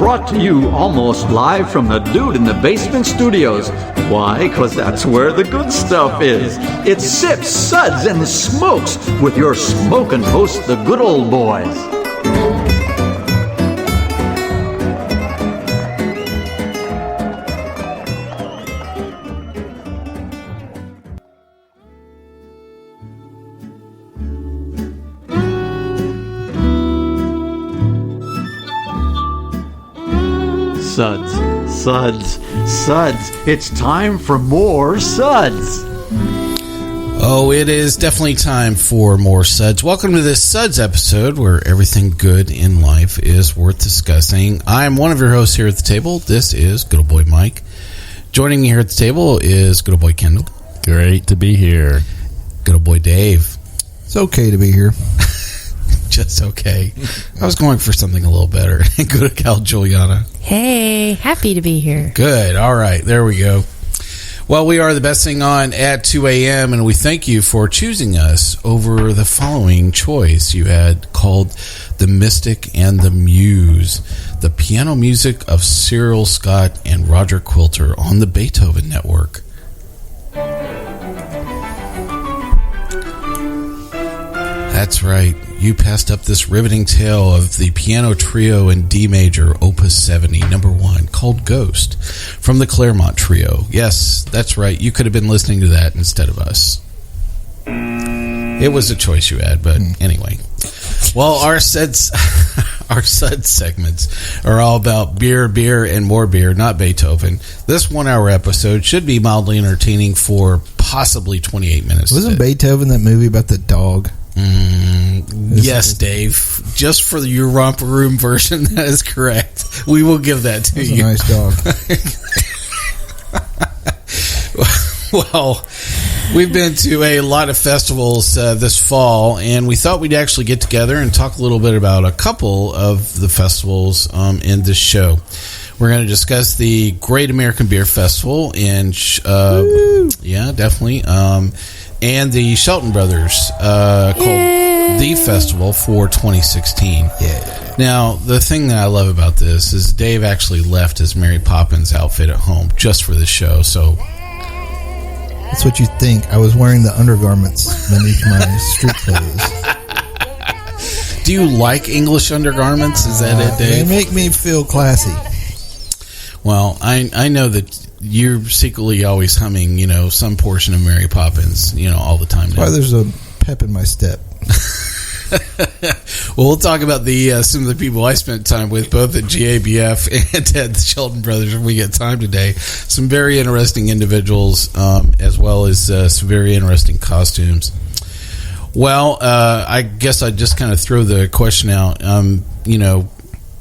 brought to you almost live from the Dude in the Basement Studios. Why? Because that's where the good stuff is. It's Sips, Suds, and Smokes with your smoking host, the good old boys. Suds, Suds, Suds. It's time for more Suds. Oh, it is definitely time for more Suds. Welcome to this Suds episode where everything good in life is worth discussing. I'm one of your hosts here at the table. This is good old boy Mike. Joining me here at the table is good old boy Kendall. Great to be here. Good old boy Dave. It's okay to be here. Just okay. I was going for something a little better. Good old gal Julieanna. Hey, happy to be here. Good. All right. There we go. Well, we are the best thing on at 2 a.m., and we thank you for choosing us over the following choice you had called The Mystic and the Muse, the piano music of Cyril Scott and Roger Quilter on the Beethoven Network. That's right. You passed up this riveting tale of the piano trio in D major, Opus 70, number 1, called Ghost, from the Claremont Trio. Yes, that's right. You could have been listening to that instead of us. It was a choice you had, but anyway. Well, our Suds segments are all about beer, and more beer, not Beethoven. This 1 hour episode should be mildly entertaining for possibly 28 minutes. Wasn't Beethoven that movie about the dog? Yes, Dave. Just for your romper room version, that is correct. We will give that to you. That's a nice nice dog. Well, we've been to a lot of festivals this fall, and we thought we'd actually get together and talk a little bit about a couple of the festivals in this show. We're going to discuss the Great American Beer Festival in, yeah, definitely, and the Shelton Brothers called The Festival for 2016. Yeah. Now, the thing that I love about this is Dave actually left his Mary Poppins outfit at home just for the show, so... That's what you think. I was wearing the undergarments beneath my street clothes. Do you like English undergarments? Is that it, Dave? They make me feel classy. Well, I know that you're secretly always humming, some portion of Mary Poppins, all the time now. Why there's a pep in my step. Well, we'll talk about some of the people I spent time with, both at GABF and at the Shelton Brothers, when we get time today. Some very interesting individuals, as well as some very interesting costumes. Well, I guess I'd just kind of throw the question out.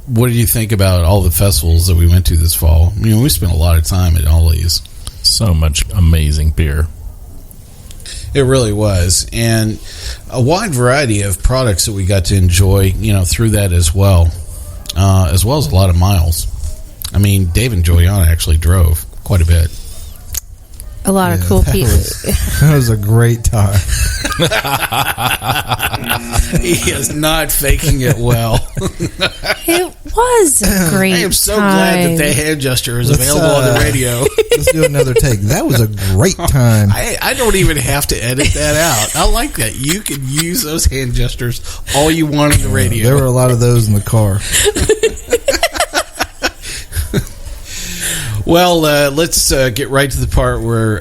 What did you think about all the festivals that we went to this fall? We spent a lot of time at all these. So much amazing beer. It really was. And a wide variety of products that we got to enjoy, through that as well as a lot of miles. I mean, Dave and Julieanna actually drove quite a bit. A lot of cool people. That was a great time. He is not faking it well. It was a great time. I am so glad that the hand gesture is available on the radio. Let's do another take. That was a great time. I don't even have to edit that out. I like that. You can use those hand gestures all you want on the radio. There were a lot of those in the car. Well, let's get right to the part where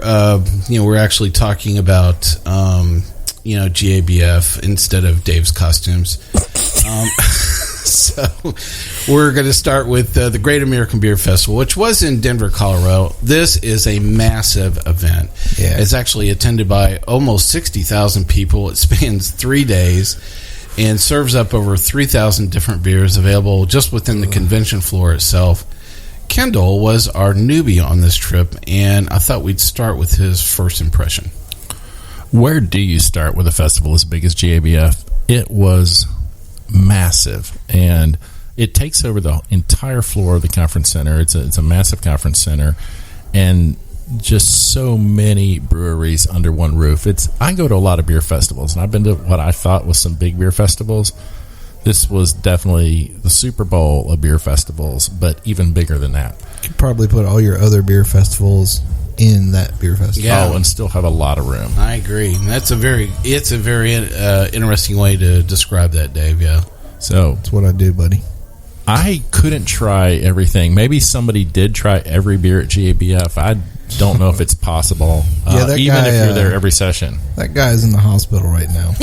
we're actually talking about GABF instead of Dave's costumes. So we're going to start with the Great American Beer Festival, which was in Denver, Colorado. This is a massive event. Yeah. It's actually attended by almost 60,000 people. It spans 3 days and serves up over 3,000 different beers available just within the convention floor itself. Kendall was our newbie on this trip, and I thought we'd start with his first impression. Where do you start with a festival as big as GABF? It was massive, and it takes over the entire floor of the conference center. It's a massive conference center, and just so many breweries under one roof. I go to a lot of beer festivals, and I've been to what I thought was some big beer festivals. This was definitely the Super Bowl of beer festivals, but even bigger than that. You could probably put all your other beer festivals in that beer festival. Yeah. Oh, and still have a lot of room. I agree. And it's a very interesting way to describe that, Dave. Yeah. So That's what I do, buddy. I couldn't try everything. Maybe somebody did try every beer at GABF. I don't know if it's possible. Yeah, that even guy, if you're there every session. That guy's in the hospital right now.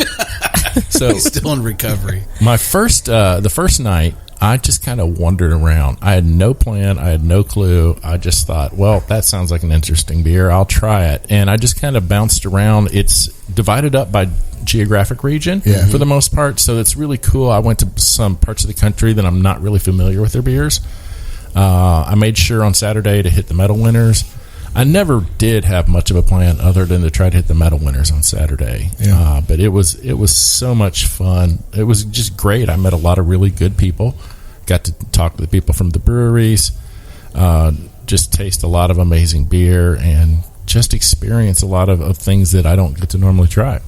So He's still in recovery. my the first night, I just kind of wandered around. I had no plan. I had no clue. I just thought, well, that sounds like an interesting beer. I'll try it. And I just kind of bounced around. It's divided up by geographic region for the most part. So it's really cool. I went to some parts of the country that I'm not really familiar with their beers. I made sure on Saturday to hit the medal winners. I never did have much of a plan other than to try to hit the medal winners on Saturday. Yeah. But it was so much fun. It was just great. I met a lot of really good people. Got to talk to the people from the breweries. Just taste a lot of amazing beer and just experience a lot of things that I don't get to normally try.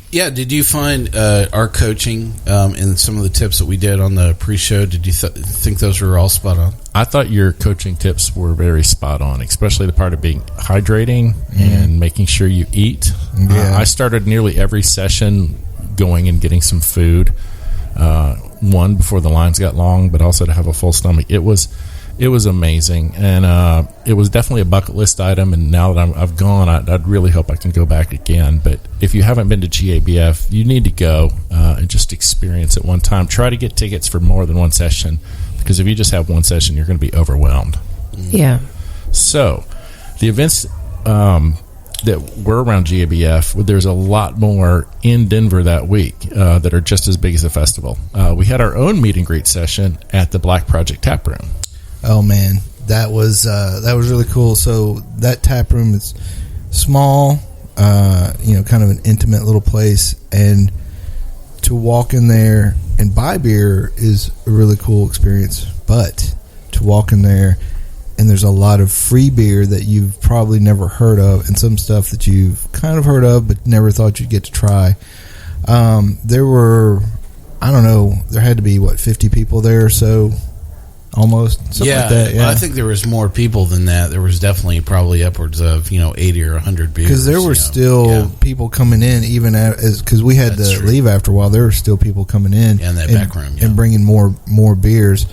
Yeah, did you find our coaching and some of the tips that we did on the pre-show, did you think those were all spot on? I thought your coaching tips were very spot on, especially the part of being hydrating and making sure you eat. Yeah. I started nearly every session going and getting some food, one, before the lines got long, but also to have a full stomach. It was amazing, and it was definitely a bucket list item, and now that I've gone, I'd really hope I can go back again. But if you haven't been to GABF, you need to go and just experience it one time. Try to get tickets for more than one session, because if you just have one session, you're going to be overwhelmed. Yeah. So the events that were around GABF, there's a lot more in Denver that week that are just as big as the festival. We had our own meet and greet session at the Black Project Tap Room. Oh man, that was really cool. So that tap room is small, kind of an intimate little place, and to walk in there and buy beer is a really cool experience. But to walk in there and there's a lot of free beer that you've probably never heard of, and some stuff that you've kind of heard of but never thought you'd get to try. There were, I don't know, there had to be 50 people there or so. Almost something like that. Yeah, I think there was more people than that. There was definitely probably upwards of 80 or 100 beers. Because there were still people coming in, even because we had to leave after a while. There were still people coming in back room and bringing more beers.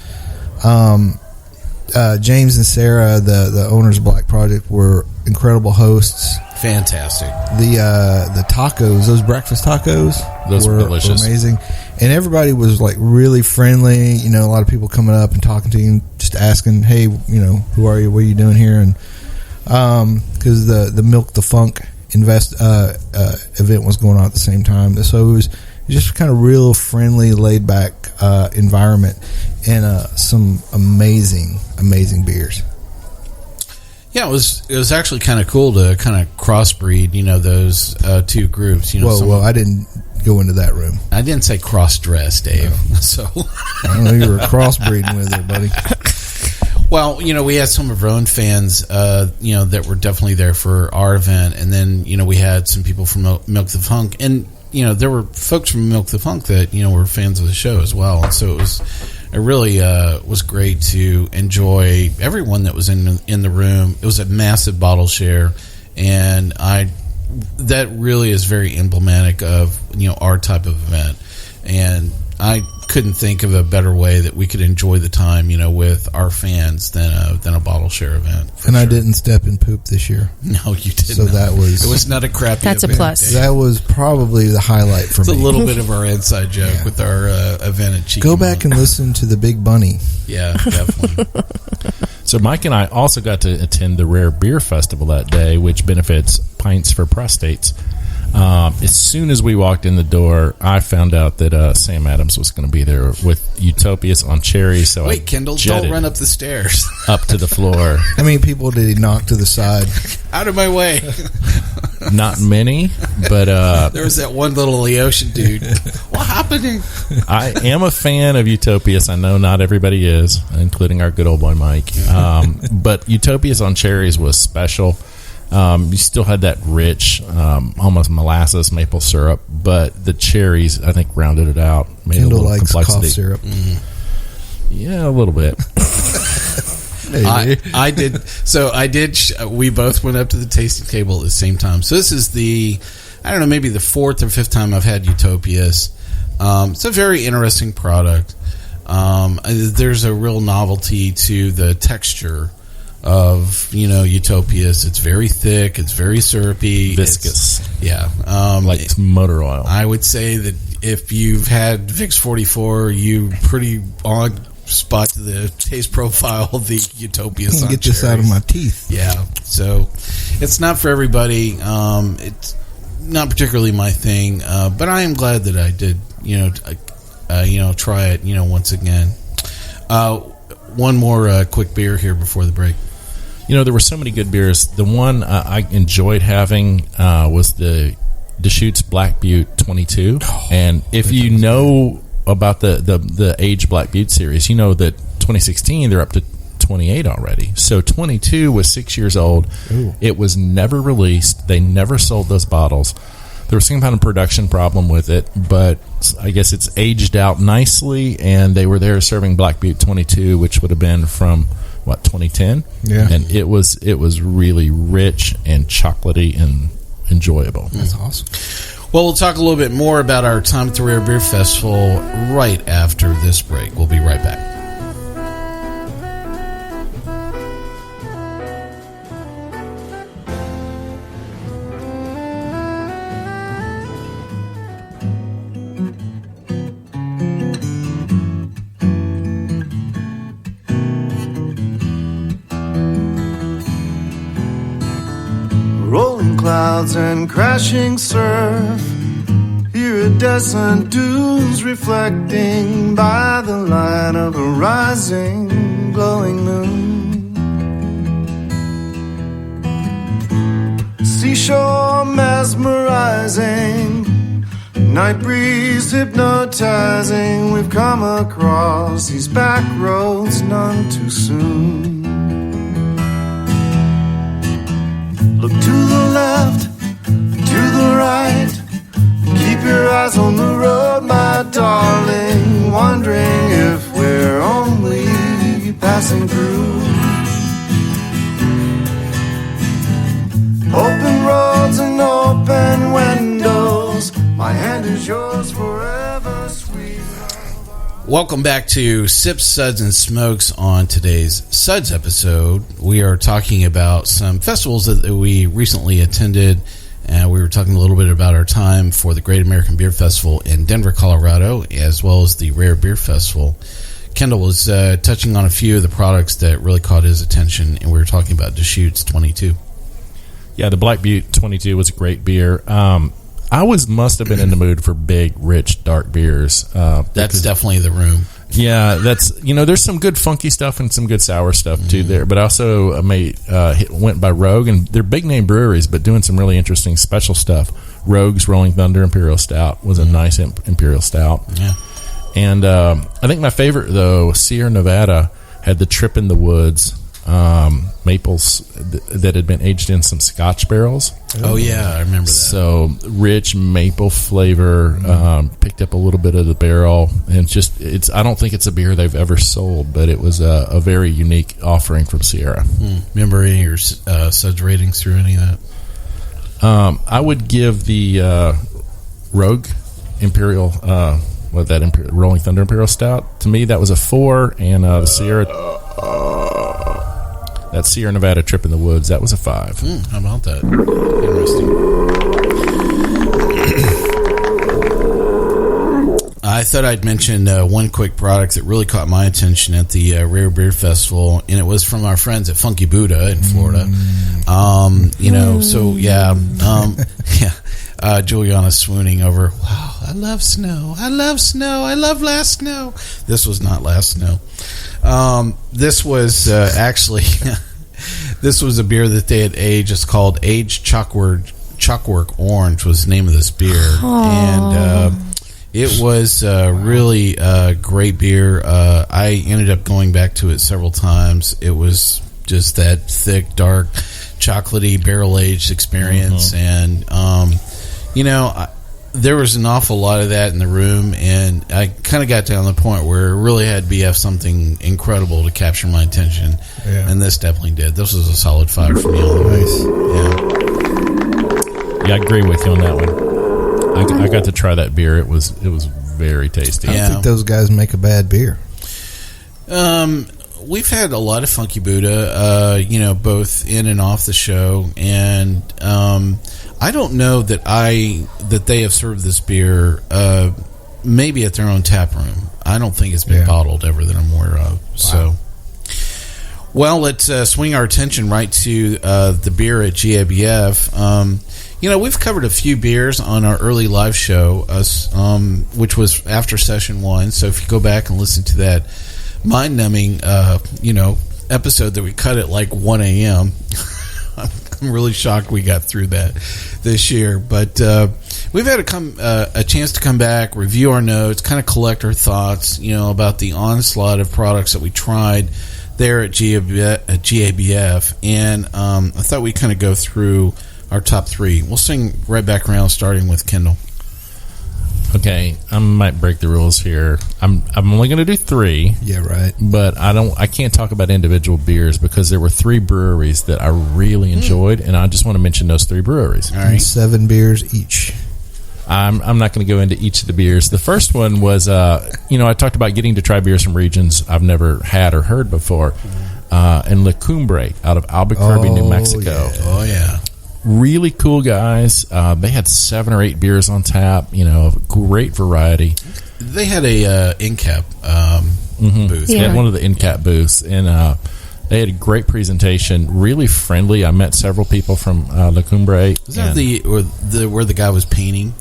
James and Sarah, the owners of Black Project, were incredible hosts. Fantastic. The tacos, those breakfast tacos, those were delicious, amazing, and everybody was really friendly. A lot of people coming up and talking to you, just asking, "Hey, who are you? What are you doing here?" And because the Milk the Funk event was going on at the same time, so it was just kind of real friendly, laid back environment, and some amazing beers. Yeah, it was actually kind of cool to kind of crossbreed, those two groups. Well, I didn't go into that room. I didn't say cross-dress, Dave. No. So I don't know, you were crossbreeding with it, buddy. Well, we had some of our own fans, that were definitely there for our event, and then we had some people from Milk the Funk, and there were folks from Milk the Funk that were fans of the show as well, and so it really was great to enjoy everyone that was in the room. It was a massive bottle share, and that really is very emblematic of our type of event. And I couldn't think of a better way that we could enjoy the time with our fans than a bottle share event. And sure. I didn't step in poop this year. No, you didn't. So it was not a crappy. That's event. a plus. That was probably the highlight for me. It's a little bit of our inside joke with our event at Cheeky. Go back and listen to the Big Bunny. Yeah, definitely. So Mike and I also got to attend the Rare Beer Festival that day, which benefits Pints for Prostates. As soon as we walked in the door, I found out that Sam Adams was going to be there with Utopias on Cherries. So wait, Kendall, don't run up the stairs. Up to the floor. How many people did he knock to the side? Out of my way. Not many, but there was that one little Laotian dude. What happened? I am a fan of Utopias. I know not everybody is, including our good old boy Mike. But Utopias on Cherries was special. You still had that rich, almost molasses maple syrup, but the cherries, I think, rounded it out. Made Kendall it a little likes complexity. cough syrup. Yeah, a little bit. I did. So I did. We both went up to the tasting table at the same time. So this is I don't know, maybe the fourth or fifth time I've had Utopias. It's a very interesting product. There's a real novelty to the texture of Utopias. It's very thick. It's very syrupy, Viscous. Like motor oil. I would say that if you've had Vicks 44, you pretty on spot to the taste profile of the Utopias. Can't get this out of my teeth. Yeah, so it's not for everybody. It's not particularly my thing, but I am glad that I did. Try it. Once again. One more quick beer here before the break. There were so many good beers. The one I enjoyed having was the Deschutes Black Butte 22. And if you know about the Age Black Butte series, you know that 2016 they're up to 28 already. So 22 was 6 years old. Ooh. It was never released. They never sold those bottles. There was some kind of production problem with it, but I guess it's aged out nicely, and they were there serving Black Butte 22, which would have been from 2010. Yeah, and it was really rich and chocolatey and enjoyable. That's awesome. Well, we'll talk a little bit more about our time at the Rare Beer Festival right after this break. We'll be right back. Clouds and crashing surf, iridescent dunes reflecting by the light of a rising, glowing moon. Seashore mesmerizing, night breeze hypnotizing. We've come across these back roads none too soon. Look to the left, to the right. Keep your eyes on the road, my darling. Wondering if we're only passing through. Open roads and open windows. My hand is yours forever, sweet love. Welcome back to Sips, Suds, and Smokes. On today's Suds episode, we are talking about some festivals that we recently attended, and we were talking a little bit about our time for the Great American Beer Festival in Denver, Colorado, as well as the Rare Beer Festival. Kendall was touching on a few of the products that really caught his attention, and we were talking about Deschutes 22. Yeah, the Black Butte 22 was a great beer. I must have been in the mood for big, rich, dark beers. That's definitely the room. Yeah, there's some good funky stuff and some good sour stuff too there. But I also went by Rogue, and they're big name breweries, but doing some really interesting special stuff. Rogue's Rolling Thunder Imperial Stout was a nice Imperial Stout. Yeah, and I think my favorite though, Sierra Nevada had the Trip in the Woods maples that had been aged in some Scotch barrels. Oh yeah, I remember that. So rich maple flavor, picked up a little bit of the barrel, and I don't think it's a beer they've ever sold, but it was a very unique offering from Sierra. Remember any of your Suds ratings through any of that? I would give the Rogue Imperial, Rolling Thunder Imperial Stout. To me, that was a 4, and the Sierra. That Sierra Nevada Trip in the Woods, that was a 5. How about that? Interesting. I thought I'd mention one quick product that really caught my attention at the Rare Beer Festival, and it was from our friends at Funky Buddha in Florida. Julieanna swooning over, wow, I love snow. I love snow. I love last snow. This was not last snow. This was actually this was a beer that they had aged. It's called Aged Chockwork Orange was the name of this beer. And it was really a great beer. I ended up going back to it several times. It was just that thick, dark chocolatey barrel aged experience, and there was an awful lot of that in the room, and I kind of got down to the point where it really had to be something incredible to capture my attention, and this definitely did. This was a solid 5 for me. Nice. Yeah, I agree with you on that one. I got to try that beer. It was very tasty. I don't think those guys make a bad beer. We've had a lot of Funky Buddha, both in and off the show, and I don't know that they have served this beer maybe at their own tap room. I don't think it's been bottled ever that I'm aware of. Wow. So, well, let's swing our attention right to the beer at GABF. We've covered a few beers on our early live show, which was after session 1. So if you go back and listen to that mind-numbing, episode that we cut at like 1 a.m., I'm really shocked we got through that this year. But we've had a chance to come back, review our notes, kind of collect our thoughts, about the onslaught of products that we tried there at GABF. And I thought we'd kind of go through our top 3. We'll swing right back around, starting with Kendall. Okay, I might break the rules here. I'm only going to do 3. Yeah, right. But I can't talk about individual beers because there were 3 breweries that I really enjoyed, and I just want to mention those 3 breweries. All right. 7 beers each. I'm not going to go into each of the beers. The first one was, I talked about getting to try beers from regions I've never had or heard before, and LaCumbre out of Albuquerque, New Mexico. Yeah. Oh, yeah. Really cool guys. They had 7 or 8 beers on tap. Great variety. They had a in-cap booth. They had one of the in-cap booths, and they had a great presentation. Really friendly. I met several people from LaCumbre. Was that where the guy was painting?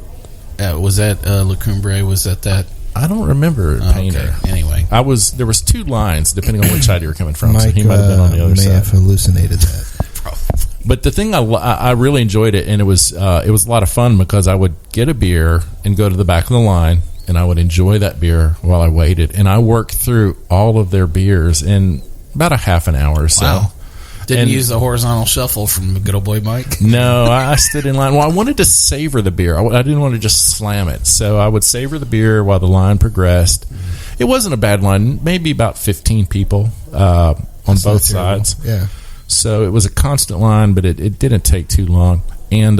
Was that LaCumbre? Was that? I don't remember painter. Okay. Anyway, there was 2 lines depending on which side you were coming from. Mike, so he might have been on the other may side. have hallucinated that. But the thing I really enjoyed it, and it was a lot of fun because I would get a beer and go to the back of the line, and I would enjoy that beer while I waited. And I worked through all of their beers in about a half an hour or so. Wow. Didn't use the horizontal shuffle from the good old boy Mike? No, I stood in line. Well, I wanted to savor the beer. I didn't want to just slam it. So I would savor the beer while the line progressed. It wasn't a bad line. Maybe about 15 people on both sides. Yeah. So it was a constant line, but it didn't take too long. And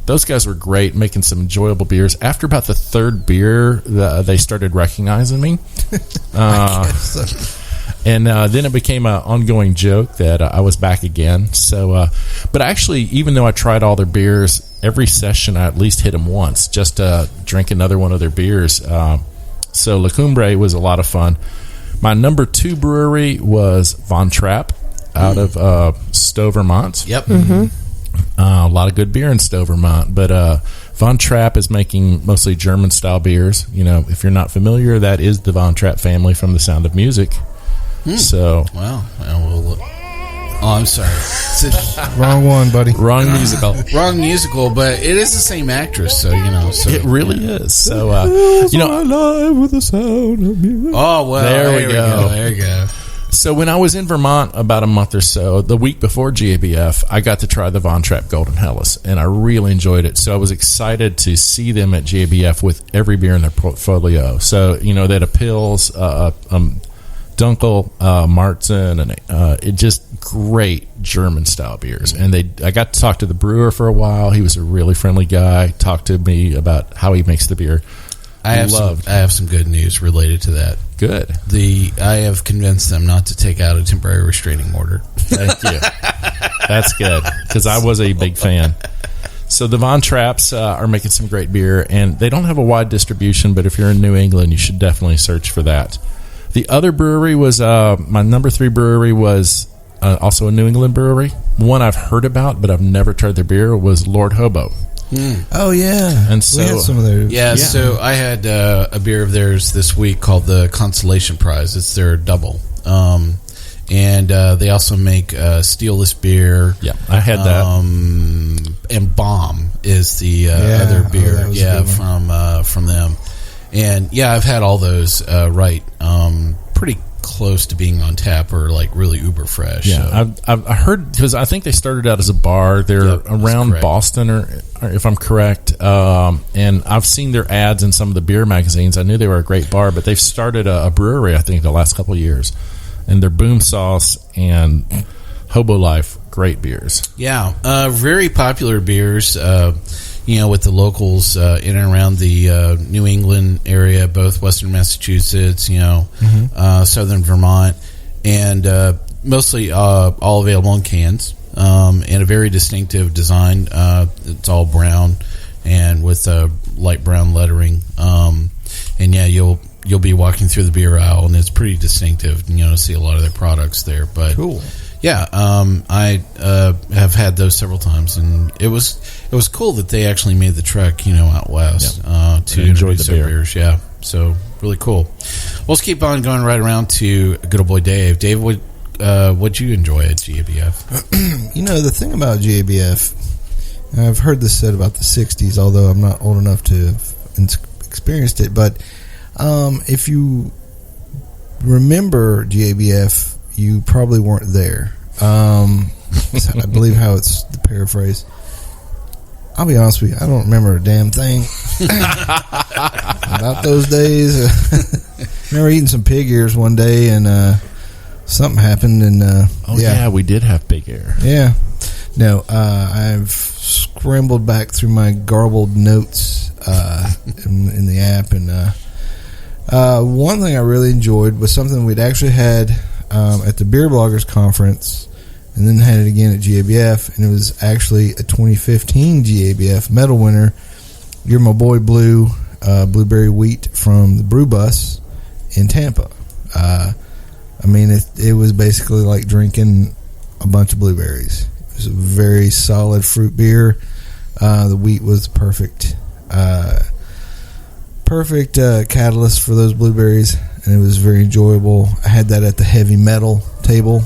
those guys were great, making some enjoyable beers. After about the 3rd beer, they started recognizing me. And then it became an ongoing joke that I was back again. So, but actually, even though I tried all their beers, every session I at least hit them once just to drink another one of their beers. So LaCumbre was a lot of fun. My number 2 brewery was Von Trappe out of Stowe, Vermont. Yep. A lot of good beer in Stowe, Vermont. But Von Trappe is making mostly German-style beers. If you're not familiar, that is the Von Trappe family from The Sound of Music. So, wow. I'm sorry. Wrong one, buddy. Wrong musical. Wrong musical, but it is the same actress, so So it really is. So, alive with the sound of music. Oh well, there we go. There you go. So when I was in Vermont about a month or so, the week before GABF, I got to try the Von Trappe Golden Helles, and I really enjoyed it. So I was excited to see them at GABF with every beer in their portfolio. So, they had a Pils, Dunkel, Marzen, and it just great German-style beers. And I got to talk to the brewer for a while. He was a really friendly guy. Talked to me about how he makes the beer. I have some good news related to that. Good. I have convinced them not to take out a temporary restraining order. Thank you. That's good, because I was a big fan. So the Von Trappes are making some great beer, and they don't have a wide distribution, but if you're in New England, you should definitely search for that. The other brewery was, my number 3 brewery was also a New England brewery. One I've heard about, but I've never tried their beer, was Lord Hobo. Oh yeah, and so we had some of those. Yeah, so I had a beer of theirs this week called the Consolation Prize. It's their double, and they also make Steelless beer. Yeah, I had that. And Bomb is the other beer. From them. And I've had all those. Pretty close to being on tap or like really uber fresh. Yeah, so. I've heard, because I think they started out as a bar. They're around correct. Boston, or if I'm correct. And I've seen their ads in some of the beer magazines. I knew they were a great bar, but they've started a brewery, I think, the last couple of years. And their Boom Sauce and Hobo Life, great beers. Yeah, very popular beers. With the locals in and around the New England area, both Western Massachusetts, Southern Vermont, and mostly all available in cans, and a very distinctive design. It's all brown and with light brown lettering. And yeah, you'll be walking through the beer aisle, and it's pretty distinctive. To see a lot of their products there. But Cool. Yeah, I have had those several times, and it was cool that they actually made the trek, out west to enjoy introduce the their beer. beers. Yeah, so really cool. Well, let's keep on going right around to good old boy Dave. Dave, what'd you enjoy at GABF? The thing about GABF, I've heard this said about the 60s, although I'm not old enough to have experienced it, but if you remember GABF, you probably weren't there. I believe how it's the paraphrase. I'll be honest with you, I don't remember a damn thing about those days. Remember eating some pig ears one day, and something happened, and Yeah, we did have Big Air. yeah. No, I've scrambled back through my garbled notes in the app, and one thing I really enjoyed was something we'd actually had at the Beer Bloggers Conference, and then had it again at GABF, and it was actually a 2015 GABF medal winner. You're My Boy Blue, Blueberry Wheat from the Brew Bus in Tampa. It was basically like drinking a bunch of blueberries. It was a very solid fruit beer. The wheat was perfect catalyst for those blueberries, and it was very enjoyable. I had that at the heavy metal table,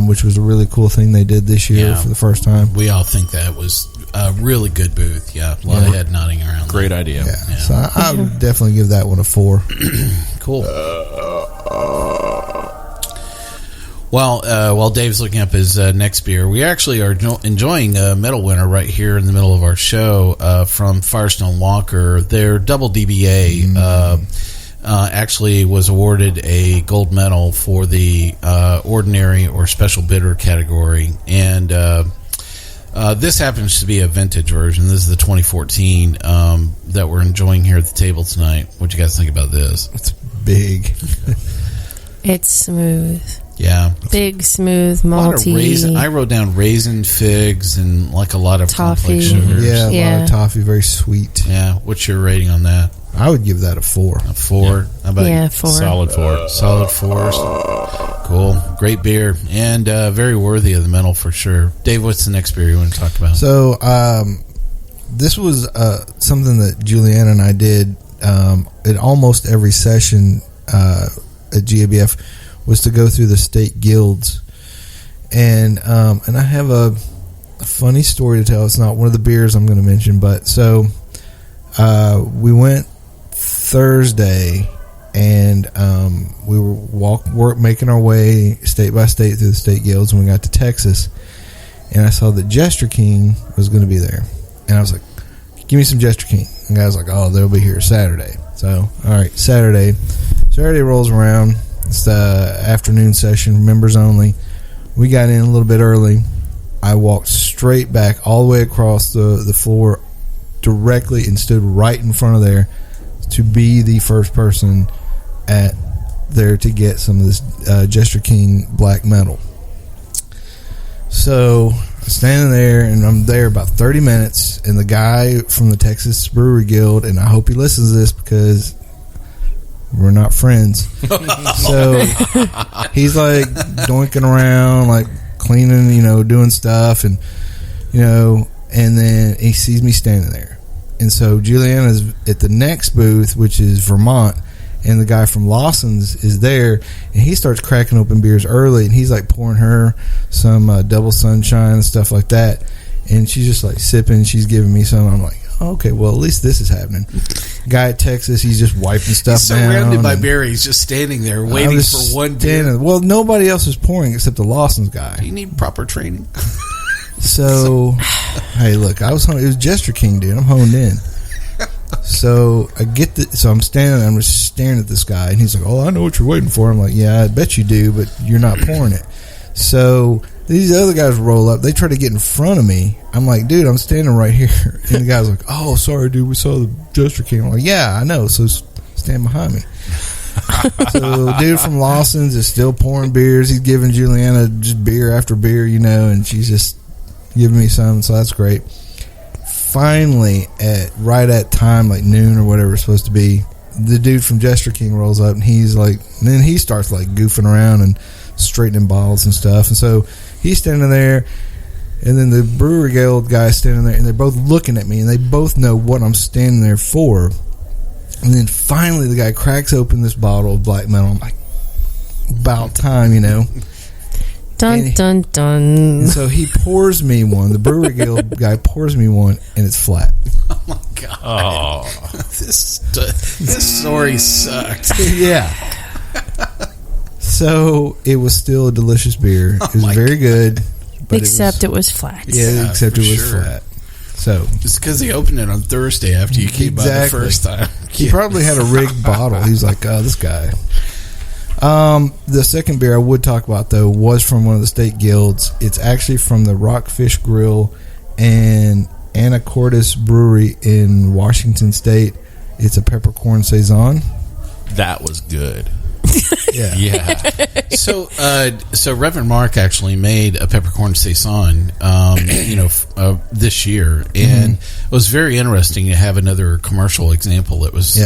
which was a really cool thing they did this year for the first time. We all think that was a really good booth. Yeah, a lot of head nodding around. Great idea. Yeah. So I would definitely give that one a 4. Cool. Well, while Dave's looking up his next beer, we actually are enjoying a medal winner right here in the middle of our show from Firestone Walker. Their double DBA actually was awarded a gold medal for the ordinary or special bitter category. And this happens to be a vintage version. This is the 2014 that we're enjoying here at the table tonight. What do you guys think about this? It's big. It's smooth. Yeah. Big, smooth, A lot of malty. raisin. I wrote down raisin, figs, and like a lot of Toffee. complex sugars. Yeah, a lot Yeah. of toffee, very sweet. Yeah. What's your rating on that? I would give that a 4. A 4? How about Yeah, you? 4. Solid 4. Solid 4s. Cool. Great beer. And very worthy of the medal for sure. Dave, what's the next beer you want to talk about? So, this was something that Julieanna and I did at almost every session at GABF, was to go through the state guilds, and I have a funny story to tell. It's not one of the beers I'm going to mention, but so we went Thursday, and we were making our way state by state through the state guilds, and we got to Texas, and I saw that Jester King was going to be there, and I was like, "Give me some Jester King." And the guy was like, "Oh, they'll be here Saturday." So, all right, Saturday rolls around. It's the afternoon session, members only. We got in a little bit early. I walked straight back all the way across the floor directly and stood right in front of there to be the first person at there to get some of this Jester King black metal. So I'm standing there, and I'm there about 30 minutes, and the guy from the Texas Brewery Guild, and I hope he listens to this because we're not friends. So he's like doinking around, like cleaning, doing stuff, and and then he sees me standing there. And so Julieanna's at the next booth, which is Vermont, and the guy from Lawson's is there, and he starts cracking open beers early, and he's like pouring her some Double Sunshine and stuff like that, and she's just like sipping. She's giving me some. I'm like, okay, well, at least this is happening. Guy at Texas, he's just wiping stuff He's down. surrounded by berries, just standing there waiting for one beer. Well, nobody else is pouring except the Lawson's guy. You need proper training. So, hey, look, it was Jester King, dude. I'm honed in. So I'm just staring at this guy, and he's like, "Oh, I know what you're waiting for." I'm like, "Yeah, I bet you do, but you're not pouring it." So these other guys roll up. They try to get in front of me. I'm like, "Dude, I'm standing right here." And the guy's like, "Oh, sorry, dude. We saw the Jester King." I'm like, "Yeah, I know. So stand behind me." So dude from Lawson's is still pouring beers. He's giving Julieanna just beer after beer, and she's just giving me some. So that's great. Finally, right at time, like noon or whatever it's supposed to be, the dude from Jester King rolls up, and then he starts like goofing around and straightening bottles and stuff. And so he's standing there, and then the Brewery Guild guy's standing there, and they're both looking at me, and they both know what I'm standing there for. And then finally, the guy cracks open this bottle of Black Metal. I'm like, about time, Dun, dun, dun. And so he pours me one. The Brewery Guild guy pours me one, and it's flat. Oh my god! Oh, this story sucked. Yeah. So it was still a delicious beer. It was very good, but except it was flat. Yeah, except it was flat. So just because he opened it on Thursday after you came by the first time, he probably had a rigged bottle. He was like, "Oh, this guy." The second beer I would talk about, though, was from one of the state guilds. It's actually from the Rockfish Grill and Anacortes Brewery in Washington State. It's a Peppercorn Saison. That was good. Yeah. So Reverend Mark actually made a Peppercorn Saison, this year, and it was very interesting to have another commercial example that was,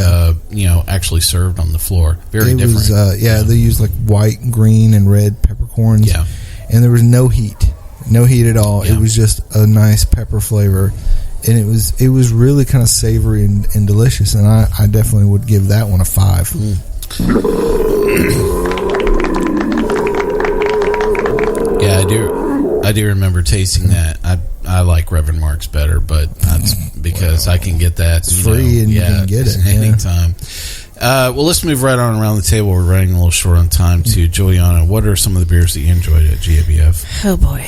actually served on the floor. Very different. They used like white, green, and red peppercorns. Yeah, and there was no heat at all. Yeah. It was just a nice pepper flavor, and it was really kind of savory and delicious. And I definitely would give that one a 5. Yeah, I do remember tasting that. I like Reverend Mark's better, but that's because I can get that. It's free and you can get it anytime. Well, let's move right on around the table. We're running a little short on time. To Julieanna, what are some of the beers that you enjoyed at GABF? Oh boy,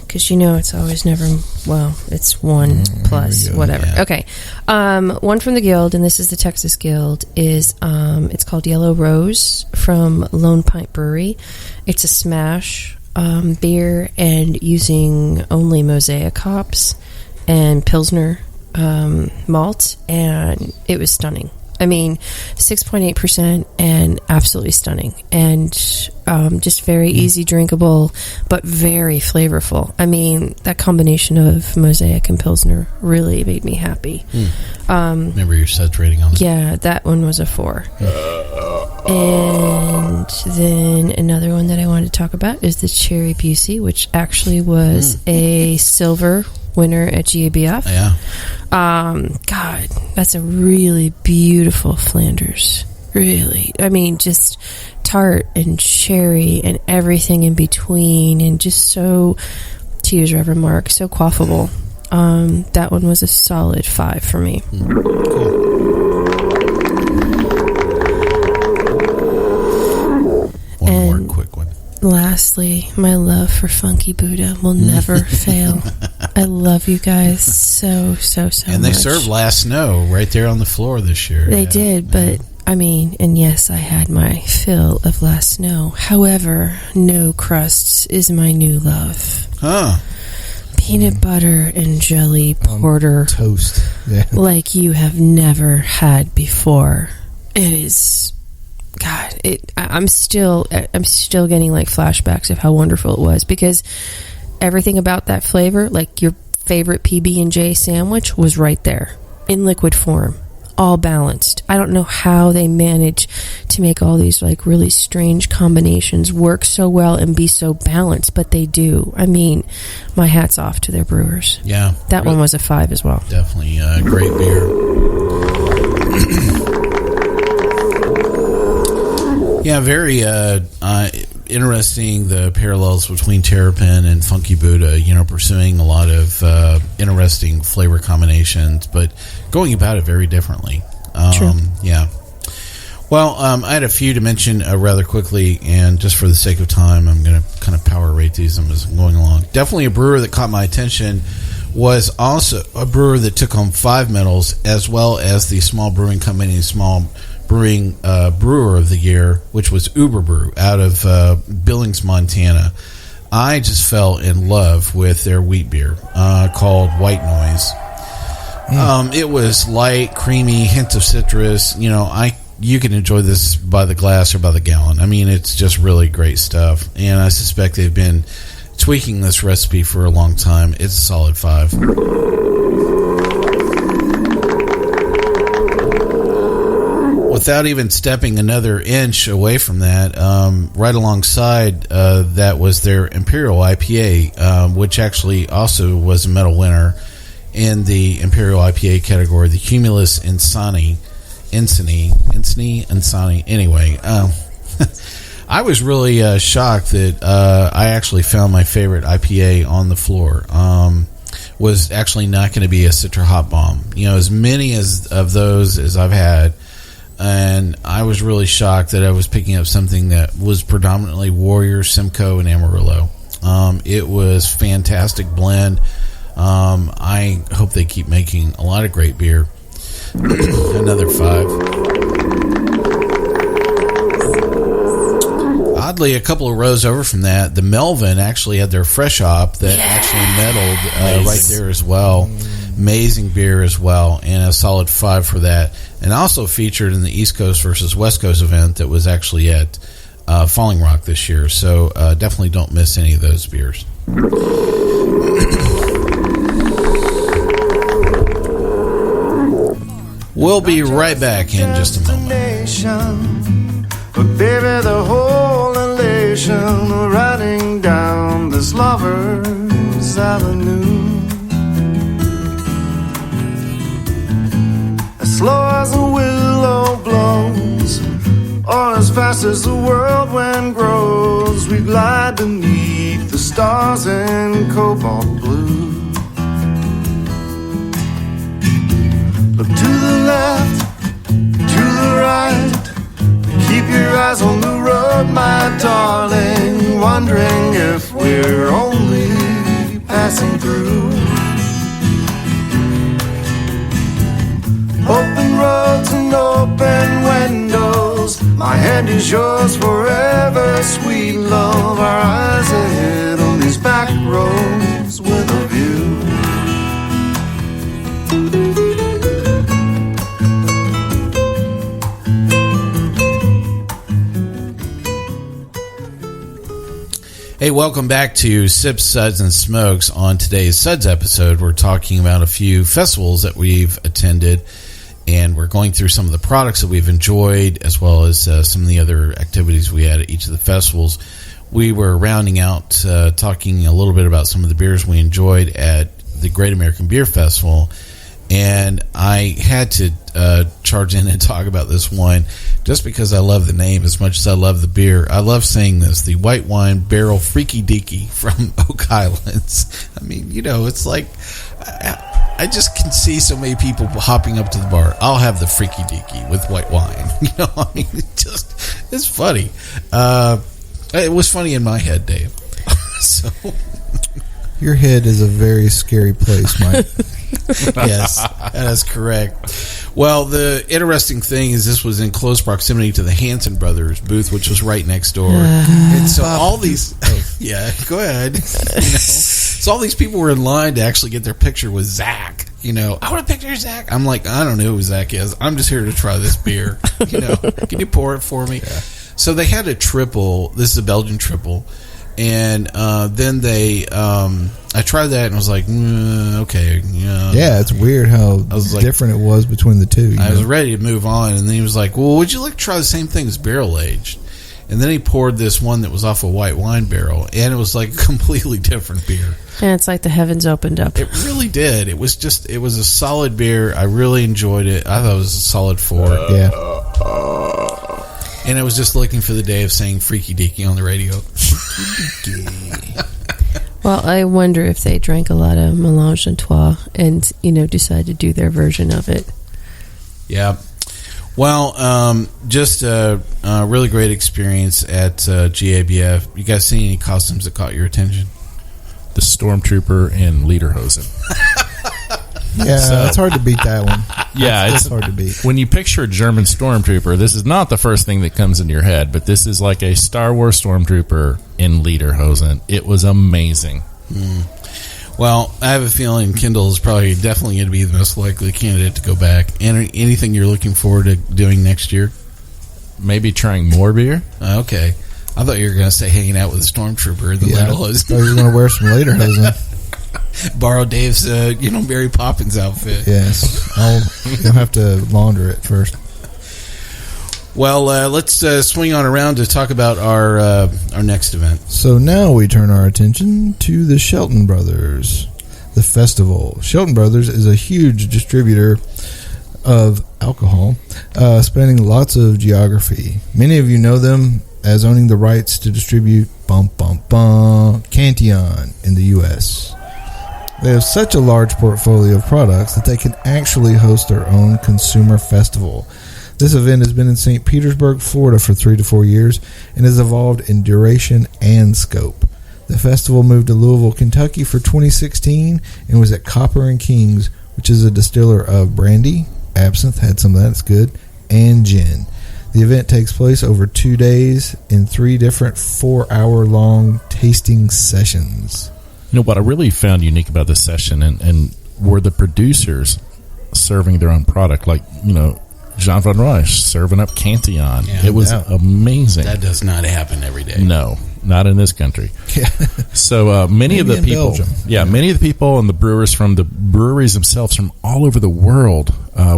because it's always never. Well, it's 1 plus whatever. Yeah. Okay, one from the Guild, and this is the Texas Guild. Is it's called Yellow Rose from Lone Pint Brewery. It's a smash beer and using only Mosaic hops and Pilsner malt, and it was stunning. I mean, 6.8% and absolutely stunning, and just very easy drinkable, but very flavorful. I mean, that combination of Mosaic and Pilsner really made me happy. Remember your Suds rating on it? Yeah, that one was a 4. And then another one that I wanted to talk about is the Cherry Bussey, which actually was a silver winner at GABF. Yeah. God, that's a really beautiful Flanders. Really. I mean, just tart and cherry and everything in between, and just so, to use Reverend Mark, so quaffable. That one was a solid 5 for me. One more quick one. Lastly, my love for Funky Buddha will never fail. I love you guys so much. And they served Last Snow right there on the floor this year. They did, but I mean, and yes, I had my fill of Last Snow. However, No Crusts is my new love. Peanut butter and jelly porter toast, like you have never had before. It is. God, I'm still getting like flashbacks of how wonderful it was, because everything about that flavor, like your favorite PB&J sandwich, was right there in liquid form, all balanced. I don't know how they manage to make all these like really strange combinations work so well and be so balanced, but they do. I mean, my hat's off to their brewers. Yeah, that one was a 5 as well. Definitely a great beer. Yeah, very interesting, the parallels between Terrapin and Funky Buddha, pursuing a lot of interesting flavor combinations, but going about it very differently. True. Yeah. Well, I had a few to mention rather quickly, and just for the sake of time, I'm going to kind of power rate these as I'm going along. Definitely a brewer that caught my attention was also a brewer that took home 5 medals, as well as the Small Brewing Company Small Brewing Brewer of the Year, which was Uber Brew out of Billings, Montana. I just fell in love with their wheat beer called White Noise. It was light, creamy, hints of citrus. You can enjoy this by the glass or by the gallon. I mean, it's just really great stuff. And I suspect they've been tweaking this recipe for a long time. It's a solid 5. Without even stepping another inch away from that, right alongside that was their Imperial IPA, which actually also was a medal winner in the Imperial IPA category, the Cumulus Insani. Anyway, I was really shocked that I actually found my favorite IPA on the floor. Was actually not going to be a Citra Hop Bomb. As many of those as I've had, and I was really shocked that I was picking up something that was predominantly Warrior, Simcoe, and Amarillo. It was fantastic blend. I hope they keep making a lot of great beer. Another 5. Oddly, a couple of rows over from that, the Melvin actually had their fresh hop that actually medaled right there as well. Amazing beer as well, and a solid 5 for that. And also featured in the East Coast versus West Coast event that was actually at Falling Rock this year. So definitely don't miss any of those beers. We'll be right back in just a moment. But baby, the whole elation riding down this lover's avenue, as slow as a willow blows, or as fast as the whirlwind grows, we glide beneath the stars in cobalt blue. Look to the left, to the right, keep your eyes on the road, my darling, wondering if we're only passing through. Open roads and open windows, my hand is yours forever, sweet love. Our eyes ahead on these back roads with a view. Hey, welcome back to Sips, Suds, and Smokes. On today's Suds episode, we're talking about a few festivals that we've attended, and we're going through some of the products that we've enjoyed, as well as some of the other activities we had at each of the festivals. We were rounding out, talking a little bit about some of the beers we enjoyed at the Great American Beer Festival, and I had to charge in and talk about this one just because I love the name as much as I love the beer. I love saying this, the White Wine Barrel Freaky Deaky from Oak Islands. I mean, it's like I just can see so many people hopping up to the bar. I'll have the Freaky Deaky with white wine. I mean, it's funny. It was funny in my head, Dave. So your head is a very scary place, Mike. Yes, that is correct. Well, the interesting thing is this was in close proximity to the Hanson Brothers booth, which was right next door. And so all these... yeah, go ahead. So all these people were in line to actually get their picture with Zach. I want a picture of Zach. I'm like, I don't know who Zach is. I'm just here to try this beer. Can you pour it for me? Yeah. So they had a triple. This is a Belgian triple. And then they... I tried that and was like, okay. Yeah, it's weird how different it was between the two. I was ready to move on, and then he was like, well, would you like to try the same thing as barrel-aged? And then he poured this one that was off a white wine barrel, and it was like a completely different beer. And it's like the heavens opened up. It really did. It was a solid beer. I really enjoyed it. I thought it was a solid 4. Yeah. And I was just looking for the day of saying freaky deaky on the radio. Well, I wonder if they drank a lot of Mélange and Trois and, decided to do their version of it. Yeah. Well, just a really great experience at GABF. You guys see any costumes that caught your attention? The Stormtrooper and Lederhosen. Yeah, it's hard to beat that one. Yeah, it's hard to beat. When you picture a German Stormtrooper, this is not the first thing that comes into your head, but this is like a Star Wars Stormtrooper in Lederhosen. It was amazing. Well, I have a feeling Kendall is probably definitely going to be the most likely candidate to go back. Anything you're looking forward to doing next year? Maybe trying more beer? Okay. I thought you were going to say hanging out with a Stormtrooper in the Lederhosen. I was going to wear some Lederhosen. Borrow Dave's, Mary Poppins outfit. Yes. You'll have to launder it first. Well, let's swing on around to talk about our next event. So now we turn our attention to the Shelton Brothers, the festival. Shelton Brothers is a huge distributor of alcohol, spanning lots of geography. Many of you know them as owning the rights to distribute Cantillon in the U.S. They have such a large portfolio of products that they can actually host their own consumer festival. This event has been in St. Petersburg, Florida for 3 to 4 years and has evolved in duration and scope. The festival moved to Louisville, Kentucky for 2016 and was at Copper and Kings, which is a distiller of brandy, absinthe, had some of that, it's good, and gin. The event takes place over 2 days in 3 different 4-hour-long tasting sessions. What I really found unique about this session and were the producers serving their own product, like, Jean Van Ruysch serving up Cantillon. Yeah, it was amazing. That does not happen every day. No, not in this country. So many of the people, many of the people and the brewers from the breweries themselves from all over the world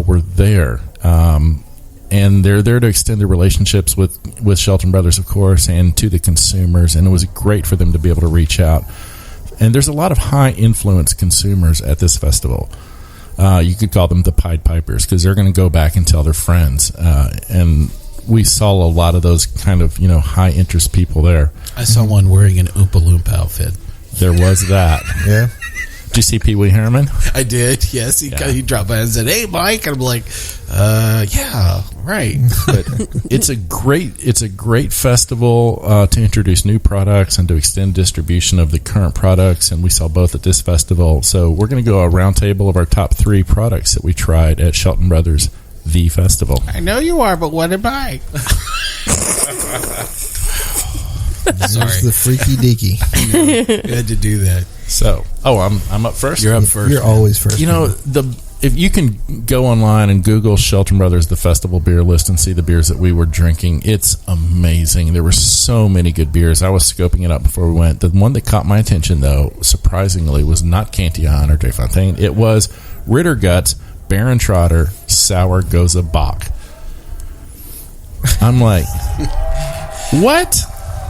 were there. And they're there to extend their relationships with Shelton Brothers, of course, and to the consumers. And it was great for them to be able to reach out. And there's a lot of high-influence consumers at this festival. You could call them the Pied Pipers because they're going to go back and tell their friends. And we saw a lot of those kind of, high-interest people there. I saw one wearing an Oompa Loompa outfit. There was that. Yeah. Did you see Pee Wee Herman? I did, yes. He dropped by and said, "Hey, Mike." And I'm like, yeah, right. But it's a great festival to introduce new products and to extend distribution of the current products. And we saw both at this festival. So we're going to go a round table of our top 3 products that we tried at Shelton Brothers, the festival. I know you are, but what am I? Sorry. The freaky deaky. You had to do that. So, I'm up first? You're up first. You're always first. If you can go online and Google Shelton Brothers, the festival beer list, and see the beers that we were drinking, it's amazing. There were so many good beers. I was scoping it out before we went. The one that caught my attention, though, surprisingly, was not Cantillon or Dre Fontaine. It was Ritter Guts Baron Trotter Sour Goza Bock. I'm like, what?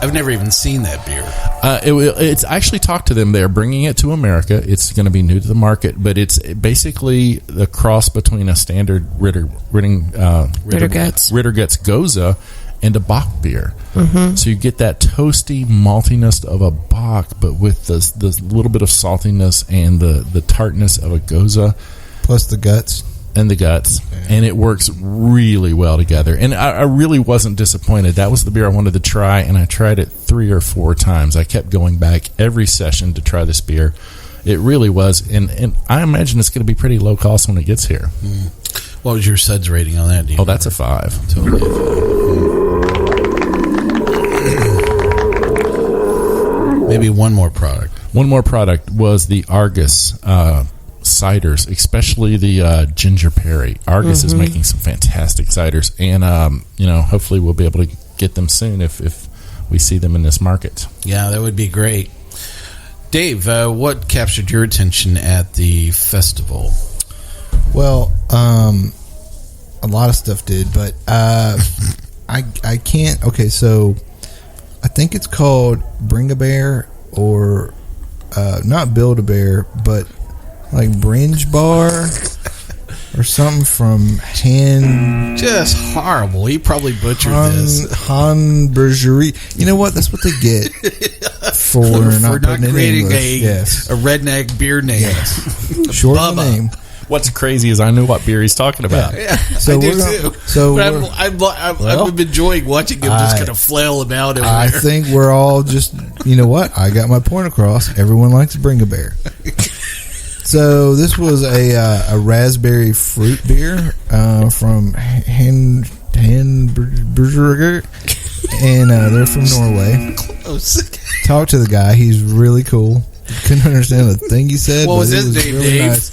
I've never even seen that beer. It's actually talked to them. They're bringing it to America. It's going to be new to the market, but it's basically the cross between a standard Ritter Guts Goza and a Bock beer. Mm-hmm. So you get that toasty maltiness of a Bock, but with this little bit of saltiness and the tartness of a Goza. Plus the guts. And the guts. Yeah. And it works really well together. And I really wasn't disappointed. That was the beer I wanted to try, and I tried it 3 or 4 times. I kept going back every session to try this beer. It really was. And I imagine it's going to be pretty low cost when it gets here. Mm. What was your Suds rating on that? That's a 5. Totally a 5. Maybe one more product. One more product was the Argus ciders, especially the Ginger Perry. Argus is making some fantastic ciders, and hopefully we'll be able to get them soon if we see them in this market. Yeah, that would be great. Dave, what captured your attention at the festival? Well, a lot of stuff did, but I can't. Okay, so I think it's called Bring a Bear, or not Build a Bear, but like Bringe Bar. or something from Han. Just horrible. He probably butchered this. Han Brewery. You know what? That's what they get for not putting it in creating English. a redneck beer name. Yes. Short of the name. What's crazy is I know what beer he's talking about. Yeah, So I do we're too. so but we're- I've been enjoying watching him just kind of flail about over I there. think we're all just, you know what? I got my point across. Everyone likes to bring a bear. So this was a raspberry fruit beer from Brewery, and they're from Norway. Close. Talked to the guy. He's really cool. Couldn't understand a thing he said. What was but it his name, really Dave? nice.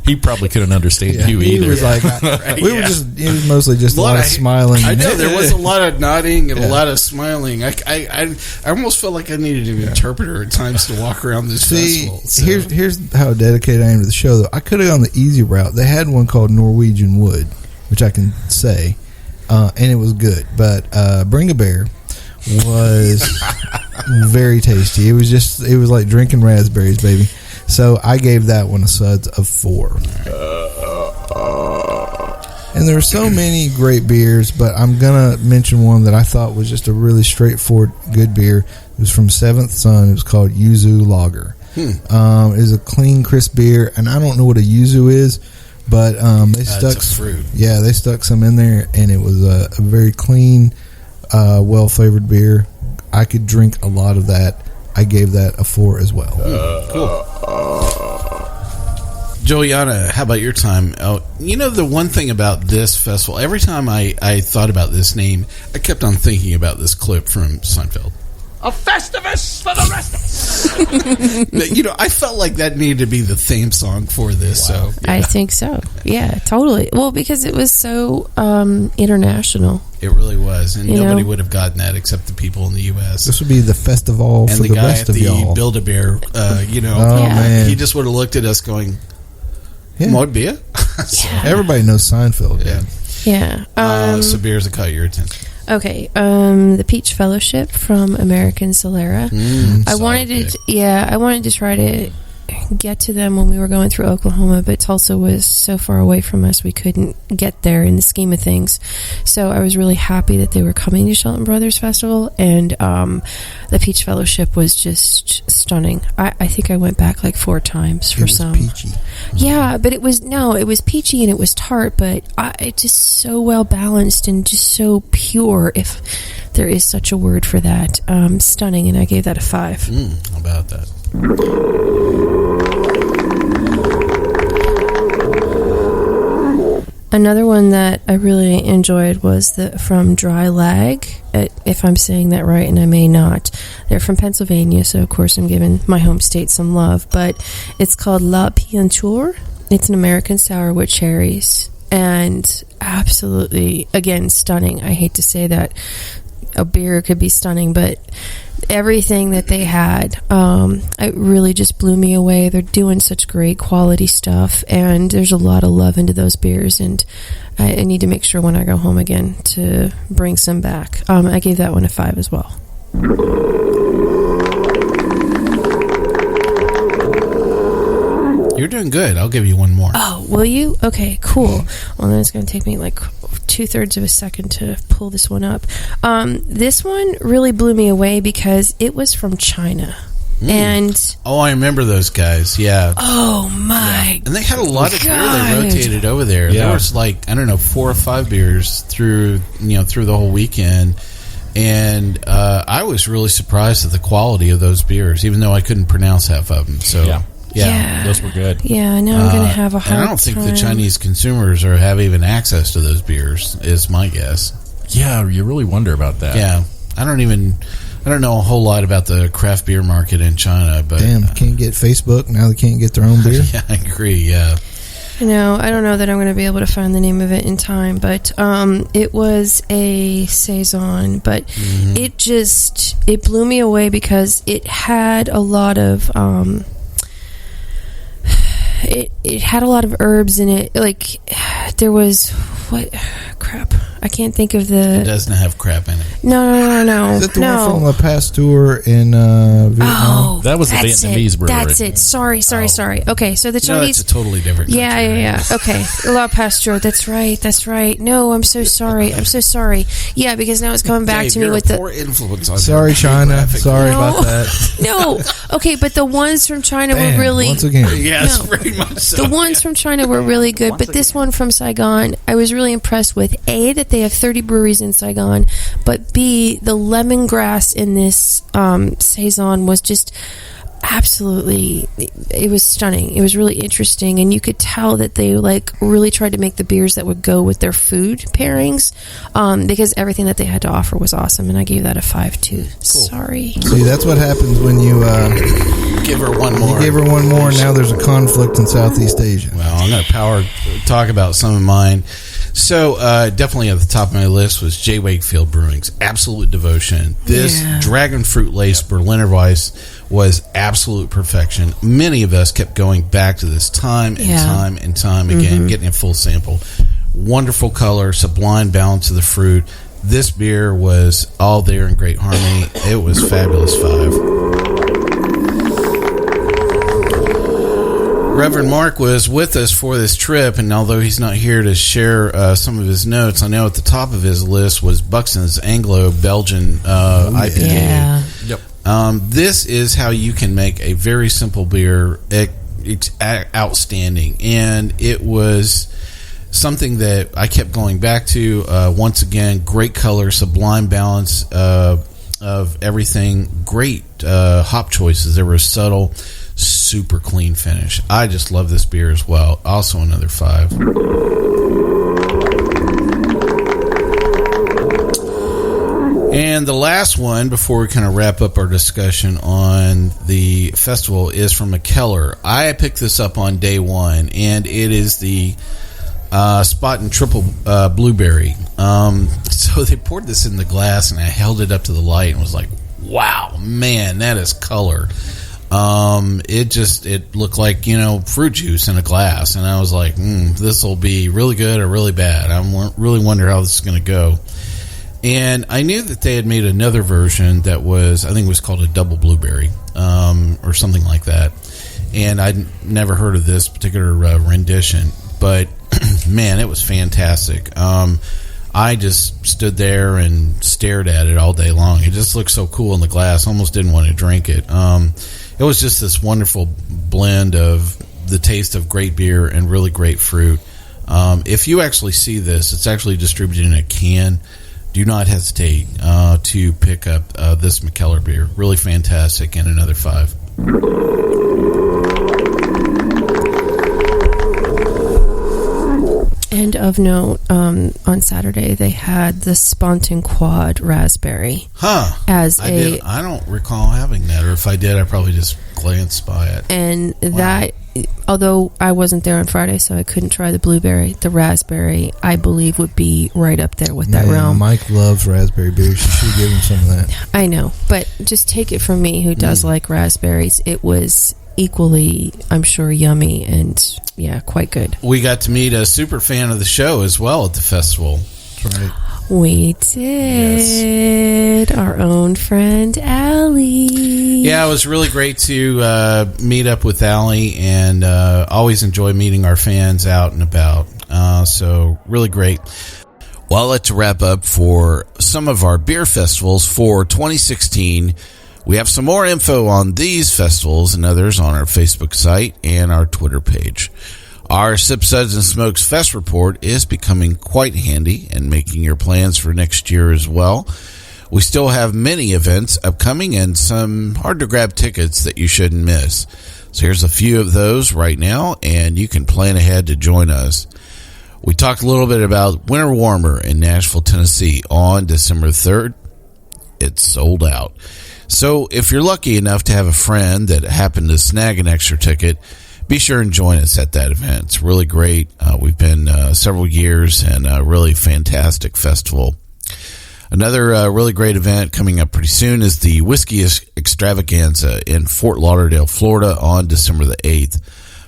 He probably couldn't understand you he either. was like, we were just. It was mostly just a lot of smiling. I know there was a lot of nodding and Yeah. a lot of smiling. I almost felt like I needed an interpreter at times to walk around this See, festival. So. here's how dedicated I am to the show. Though I could have gone the easy route. They had one called Norwegian Wood, which I can say, and it was good. But Bring a Bear was very tasty. It was like drinking raspberries, baby. So I gave that one a Suds of 4. And there were so many great beers, but I'm gonna mention one that I thought was just a really straightforward good beer. It was from Seventh Son. It was called Yuzu Lager. It was a clean, crisp beer, and I don't know what a yuzu is, but they stuck it's a fruit. Yeah, they stuck some in there, and it was a very clean, well flavored beer. I could drink a lot of that. I gave that a 4 as well. Cool. Julieanna, how about your time? You know, the one thing about this festival, every time I thought about this name, I kept on thinking about this clip from Seinfeld. A Festivus for the rest of us. You know, I felt like that needed to be the theme song for this. Wow. So I think so. Yeah, totally. Well, because it was so international. it really was, and You nobody know? would have gotten that except the people in the U.S. This would be the festival and for the the guy rest at of the y'all. Build-A-Bear, you know, Oh, Yeah. man. he just would have looked at us going, Yeah. "More beer?" Everybody knows Seinfeld. Yeah. Yeah. So beers that caught your attention. Okay. The Peach Fellowship from American Solera. I wanted to try to get to them when we were going through Oklahoma, but Tulsa was so far away from us we couldn't get there in the scheme of things. So I was really happy that they were coming to Shelton Brothers Festival, and the Peach Fellowship was just stunning. I think I went back like 4 times for It was some. peachy. Yeah, but it was peachy and it was tart, but it just so well balanced and just so pure, if there is such a word for that. Stunning, and I gave that a 5. How about that? Another one that I really enjoyed was from Dry Lag, if I'm saying that right, and I may not. They're from Pennsylvania, so of course I'm giving my home state some love, but it's called La Pianture. It's an American sour with cherries, and absolutely, again, stunning. I hate to say that a beer could be stunning, but everything that they had, it really just blew me away. They're doing such great quality stuff, and there's a lot of love into those beers, and I need to make sure when I go home again to bring some back. I gave that one a 5 as well. You're doing good. I'll give you one more. Oh, will you? Okay, cool. Well, then it's going to take me like 2/3 of a second to pull this one up. This one really blew me away because it was from China. And Oh, I remember those guys. Yeah. oh my And they had a lot of beer God. they rotated over there. Yeah. There was like, I don't know, 4 or 5 beers through the whole weekend. And I was really surprised at the quality of those beers, even though I couldn't pronounce half of them. So, Yeah. Those were good. Yeah, now I'm going to have a hard and I don't think the time. Chinese consumers have even access to those beers, is my guess. Yeah, you really wonder about that. Yeah. I don't know a whole lot about the craft beer market in China, but Damn, can't get Facebook. Now they can't get their own beer. yeah, I agree. Yeah. I don't know that I'm going to be able to find the name of it in time, but it was a Saison, but it blew me away because it had a lot of it had a lot of herbs in it. Like there was I can't think of It the. doesn't have crap in it. No. Is that the one from La Pasteur in Vietnam? Oh, That was the that's Vietnamese brewery. That's it. Sorry. Okay, so the No, Chinese. it's a totally different country. Yeah. Okay, La Pasteur. That's right. No, I'm so sorry. Yeah, because now it's coming back Dave, to me you're with a the. poor influence on Sorry, their China. geographic- Sorry about that. No. Okay, but the ones from China Bam, were really. once again. Yes, No. very much so. The ones from China were really good, but this one from Saigon, I was really impressed with. A, that they have 30 breweries in Saigon, but B, the lemongrass in this Saison was just absolutely, it was stunning. It was really interesting, and you could tell that they really tried to make the beers that would go with their food pairings, because everything that they had to offer was awesome, and I gave that a 5 too. Sorry. See, that's what happens when you Give her one more. gave her one more, and now there's a conflict in Southeast Asia. Well, I'm going to talk about some of mine. So, definitely at the top of my list was J. Wakefield Brewing's Absolute Devotion. This dragon fruit laced Berliner Weiss was absolute perfection. Many of us kept going back to this time and time again, getting a full sample. Wonderful color, sublime balance of the fruit. This beer was all there in great harmony. It was fabulous. 5. Reverend Mark was with us for this trip, and although he's not here to share some of his notes, I know at the top of his list was Buxton's Anglo-Belgian IPA. Yeah. Yep. This is how you can make a very simple beer outstanding, and it was something that I kept going back to. Once again, great color, sublime balance of everything, great hop choices. They were subtle, super clean finish. I just love this beer as well. Also another 5. And the last one before we kind of wrap up our discussion on the festival is from McKellar. I picked this up on day one, and it is the Spot and Triple Blueberry. So they poured this in the glass, and I held it up to the light and was like, wow, man, that is color. It looked like, fruit juice in a glass. And I was like, this will be really good or really bad. I really wonder how this is going to go. And I knew that they had made another version that was, I think it was called a double blueberry, or something like that. And I'd never heard of this particular rendition, but man, it was fantastic. I just stood there and stared at it all day long. It just looked so cool in the glass. Almost didn't want to drink it. It was just this wonderful blend of the taste of great beer and really great fruit. If you actually see this, it's actually distributed in a can. Do not hesitate to pick up this McKellar beer. Really fantastic, and another 5. And of note, on Saturday they had the Spontan Quad Raspberry. I don't recall having that, or if I did, I probably just glanced by it. And that, although I wasn't there on Friday, so I couldn't try the blueberry, the raspberry, I believe would be right up there with that realm. Mike loves raspberry beer. You should give him some of that. I know, but just take it from me, who does like raspberries. It was equally, I'm sure, yummy and quite good. We got to meet a super fan of the show as well at the festival. That's right. We did. Yes. Our own friend Allie. Yeah, it was really great to meet up with Allie, and always enjoy meeting our fans out and about. So really great. Well, let's wrap up for some of our beer festivals for 2016. We have some more info on these festivals and others on our Facebook site and our Twitter page. Our Sip, Suds, and Smokes Fest report is becoming quite handy and making your plans for next year as well. We still have many events upcoming and some hard-to-grab tickets that you shouldn't miss. So here's a few of those right now, and you can plan ahead to join us. We talked a little bit about Winter Warmer in Nashville, Tennessee on December 3rd. It's sold out. So if you're lucky enough to have a friend that happened to snag an extra ticket, be sure and join us at that event. It's really great. We've been several years, and a really fantastic festival. Another really great event coming up pretty soon is the Whiskey Extravaganza in Fort Lauderdale, Florida on December the 8th.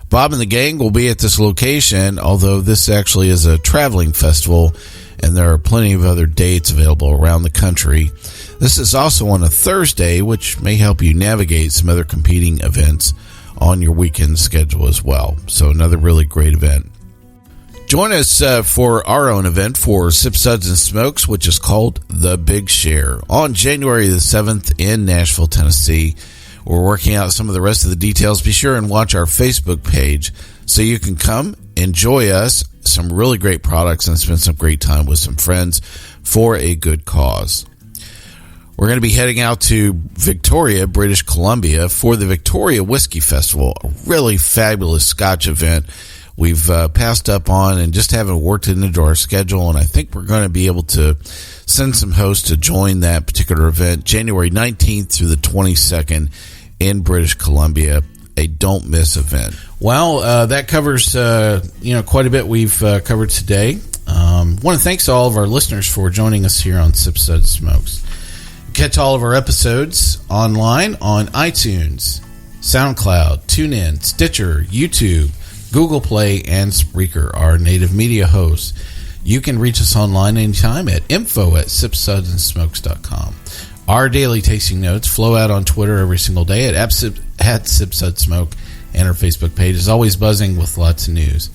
Bob and the gang will be at this location, although this actually is a traveling festival, and there are plenty of other dates available around the country. This is also on a Thursday, which may help you navigate some other competing events on your weekend schedule as well. So another really great event. Join us for our own event for Sip, Suds, and Smokes, which is called The Big Share, on January the 7th in Nashville, Tennessee. We're working out some of the rest of the details. Be sure and watch our Facebook page so you can come, enjoy us, some really great products, and spend some great time with some friends for a good cause. We're going to be heading out to Victoria, British Columbia, for the Victoria Whiskey Festival, a really fabulous Scotch event we've passed up on and just haven't worked it into our schedule, and I think we're going to be able to send some hosts to join that particular event January 19th through the 22nd in British Columbia. A don't miss event. Well, that covers quite a bit we've covered today. Want to thank all of our listeners for joining us here on Sip, Suds, Smokes. Catch all of our episodes online on iTunes, SoundCloud, TuneIn, Stitcher, YouTube, Google Play, and Spreaker, our native media hosts. You can reach us online anytime at info@sipsudsandsmokes.com. Our daily tasting notes flow out on Twitter every single day at SipSudsSmoke, and our Facebook page is always buzzing with lots of news.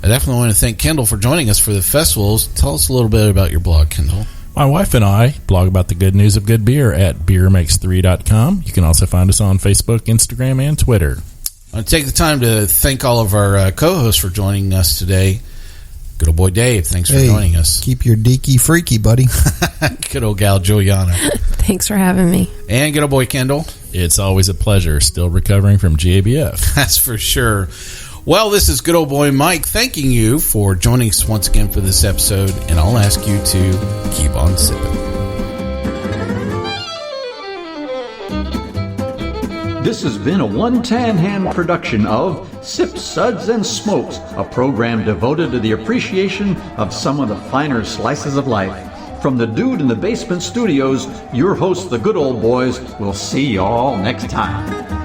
I definitely want to thank Kendall for joining us for the festivals. Tell us a little bit about your blog, Kendall. My wife and I blog about the good news of good beer at beermakes3.com. You can also find us on Facebook, Instagram, and Twitter. I want to take the time to thank all of our co-hosts for joining us today. Good old boy Dave, thanks for joining us. Keep your deaky freaky, buddy. Good old gal Julieanna. Thanks for having me. And good old boy Kendall. It's always a pleasure. Still recovering from GABF. That's for sure. Well, this is good old boy Mike thanking you for joining us once again for this episode, and I'll ask you to keep on sipping. This has been a One Tan Hand production of Sip, Suds, and Smokes, a program devoted to the appreciation of some of the finer slices of life. From the Dude in the Basement Studios, your hosts, the Good Old Boys, will see y'all next time.